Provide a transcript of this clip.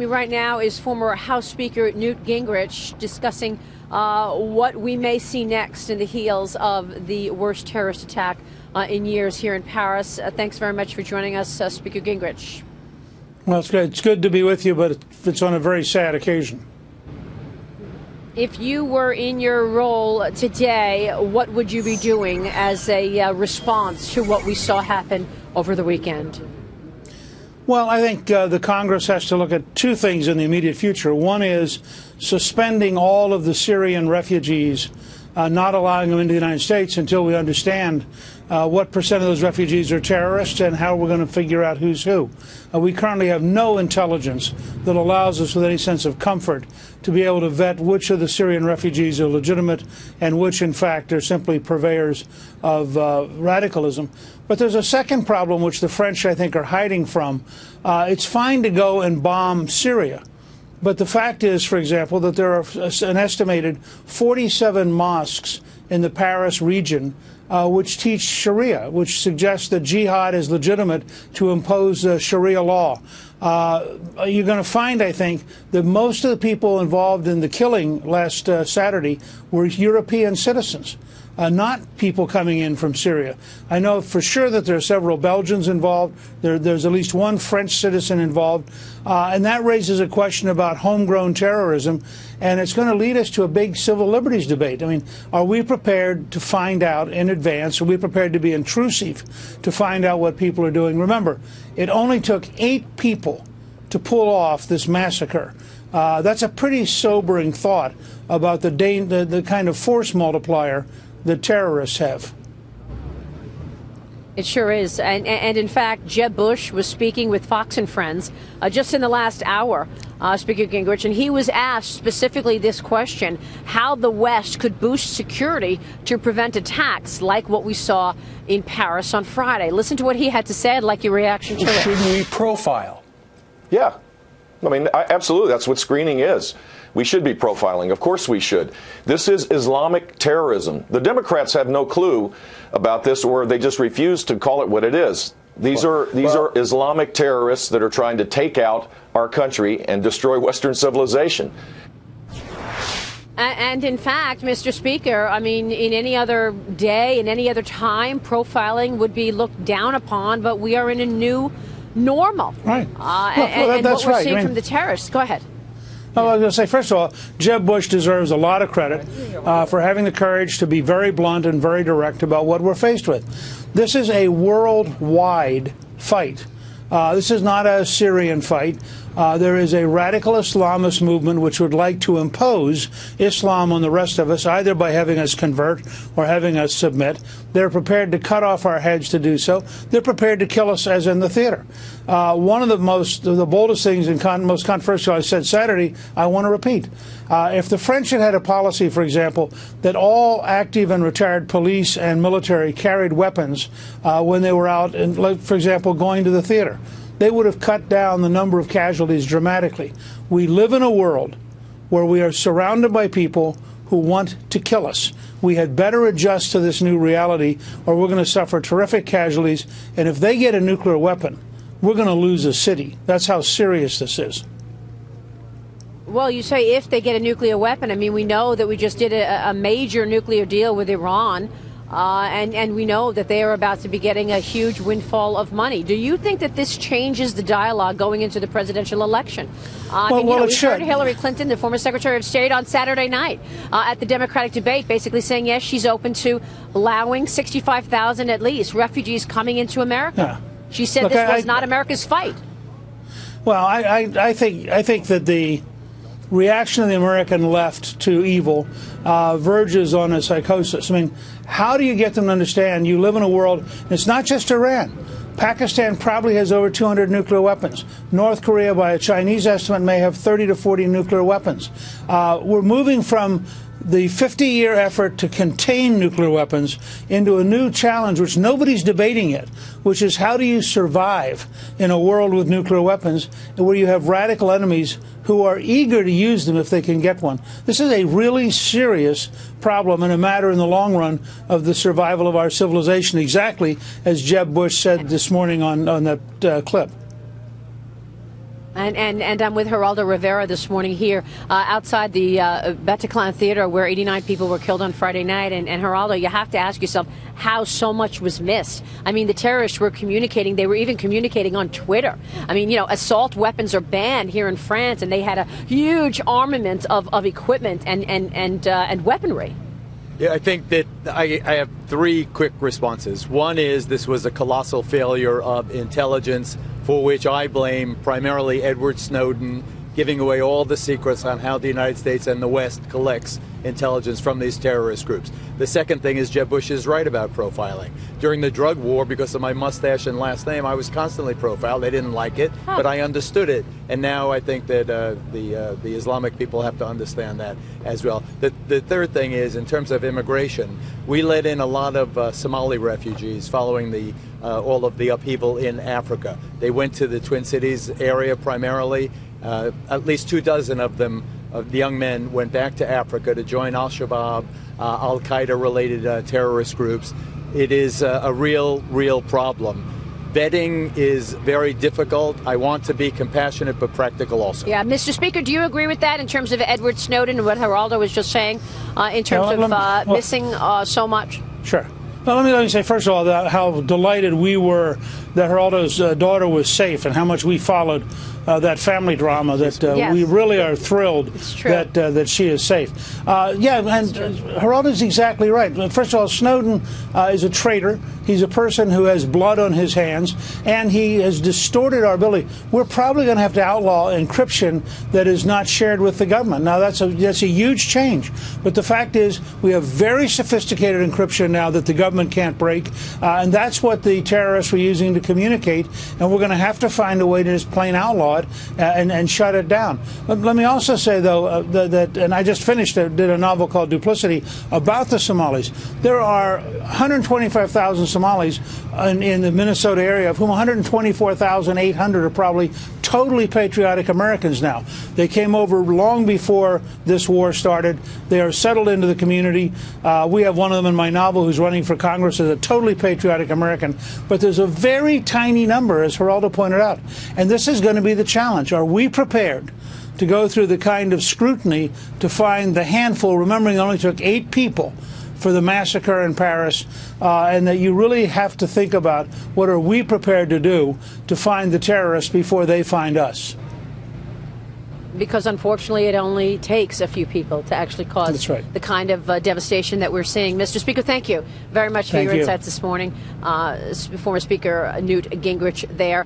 Right now is former House Speaker Newt Gingrich discussing what we may see next in the heels of the worst terrorist attack in years here in Paris. Thanks very much for joining us, Speaker Gingrich. Well, it's good. It's good to be with you, but it's on a very sad occasion. If you were in your role today, what would you be doing as a response to what we saw happen over the weekend? Well, I think the Congress has to look at two things in the immediate future. One is suspending all of the Syrian refugees, not allowing them into the United States until we understand what percent of those refugees are terrorists and how we're going to figure out who's who. We currently have no intelligence that allows us with any sense of comfort to be able to vet which of the Syrian refugees are legitimate and which, in fact, are simply purveyors of radicalism. But there's a second problem which the French, I think, are hiding from. It's fine to go and bomb Syria. But the fact is, for example, that there are an estimated 47 mosques in the Paris region which teach Sharia, which suggests that jihad is legitimate to impose Sharia law. You're going to find, I think, that most of the people involved in the killing last Saturday were European citizens. Not people coming in from Syria. I know for sure that there are several Belgians involved. There's at least one French citizen involved. And that raises a question about homegrown terrorism. And it's going to lead us to a big civil liberties debate. I mean, are we prepared to find out in advance? Are we prepared to be intrusive to find out what people are doing? Remember, it only took 8 people to pull off this massacre. That's a pretty sobering thought about the kind of force multiplier that terrorists have. It sure is. And in fact, Jeb Bush was speaking with Fox and Friends just in the last hour, Speaker Gingrich, and he was asked specifically this question, how the West could boost security to prevent attacks like what we saw in Paris on Friday. Listen to what he had to say. I'd like your reaction to it. Should we profile? Yeah. I mean, absolutely. That's what screening is. We should be profiling. Of course we should. This is Islamic terrorism. The Democrats have no clue about this, or they just refuse to call it what it is. These are Islamic terrorists that are trying to take out our country and destroy Western civilization. And in fact, Mr. Speaker, I mean, in any other day, in any other time, profiling would be looked down upon, but we are in a new normal. Right. And what we're seeing from the terrorists. Go ahead. I was going to say, first of all, Jeb Bush deserves a lot of credit for having the courage to be very blunt and very direct about what we're faced with. This is a worldwide fight. This is not a Syrian fight. There is a radical Islamist movement which would like to impose Islam on the rest of us, either by having us convert or having us submit. They're prepared to cut off our heads to do so. They're prepared to kill us, as in the theater. One of the boldest things and most controversial I said Saturday, I want to repeat. If the French had a policy, for example, that all active and retired police and military carried weapons when they were out, and, for example, going to the theater, they would have cut down the number of casualties dramatically. We live in a world where we are surrounded by people who want to kill us. We had better adjust to this new reality, or we're going to suffer terrific casualties. And if they get a nuclear weapon, we're going to lose a city. That's how serious this is. Well, you say if they get a nuclear weapon. I mean, we know that we just did a major nuclear deal with Iran. And we know that they are about to be getting a huge windfall of money. Do you think that this changes the dialogue going into the presidential election? We heard Hillary Clinton, the former Secretary of State, on Saturday night at the Democratic debate, basically saying, yes, she's open to allowing 65,000 at least refugees coming into America. Yeah. She said this was not America's fight. Well, I think that the reaction of the American left to evil verges on a psychosis. I mean, how do you get them to understand you live in a world, and it's not just Iran. Pakistan probably has over 200 nuclear weapons. North Korea, by a Chinese estimate, may have 30 to 40 nuclear weapons. We're moving from the 50-year effort to contain nuclear weapons into a new challenge, which nobody's debating yet, which is how do you survive in a world with nuclear weapons where you have radical enemies who are eager to use them if they can get one. This is a really serious problem and a matter in the long run of the survival of our civilization, exactly as Jeb Bush said this morning on that clip. And I'm with Geraldo Rivera this morning here outside the Bataclan Theater, where 89 people were killed on Friday night. And Geraldo, you have to ask yourself how so much was missed. I mean, the terrorists were communicating. They were even communicating on Twitter. I mean, you know, assault weapons are banned here in France, and they had a huge armament of equipment and weaponry. Yeah, I think that I have three quick responses. One is this was a colossal failure of intelligence, for which I blame primarily Edward Snowden giving away all the secrets on how the United States and the West collects intelligence from these terrorist groups. The second thing is Jeb Bush is right about profiling. During the drug war, because of my mustache and last name, I was constantly profiled. They didn't like it, but I understood it. And now I think that the Islamic people have to understand that as well. The third thing is, in terms of immigration, we let in a lot of Somali refugees following the all of the upheaval in Africa. They went to the Twin Cities area primarily. At least 24 of them, the young men, went back to Africa to join Al-Shabaab, Al-Qaeda-related terrorist groups. It is a real problem. Vetting is very difficult. I want to be compassionate but practical also. Yeah, Mr. Speaker, do you agree with that in terms of Edward Snowden and what Geraldo was just saying in terms of missing so much? Sure. Well, let me say, first of all, how delighted we were that Geraldo's daughter was safe and how much we followed that family drama, that yes. We really are thrilled that she is safe. Yeah, and Geraldo's exactly right. First of all, Snowden is a traitor. He's a person who has blood on his hands, and he has distorted our ability. We're probably going to have to outlaw encryption that is not shared with the government. Now, that's a huge change. But the fact is, we have very sophisticated encryption now that the government can't break, and that's what the terrorists were using to communicate, and we're going to have to find a way to just plain outlaw it and shut it down. But let me also say, though, that, and I just did a novel called Duplicity about the Somalis. There are 125,000 Somalis in the Minnesota area, of whom 124,800 are probably totally patriotic Americans now. They came over long before this war started. They are settled into the community. We have one of them in my novel who's running for Congress as a totally patriotic American. But there's a very tiny number, as Geraldo pointed out. And this is going to be the challenge. Are we prepared to go through the kind of scrutiny to find the handful, remembering it only took 8 people for the massacre in Paris, and that you really have to think about what are we prepared to do to find the terrorists before they find us. Because unfortunately it only takes a few people to actually cause the kind of devastation that we're seeing. Mr. Speaker, thank you very much for your insights this morning. Former Speaker Newt Gingrich there.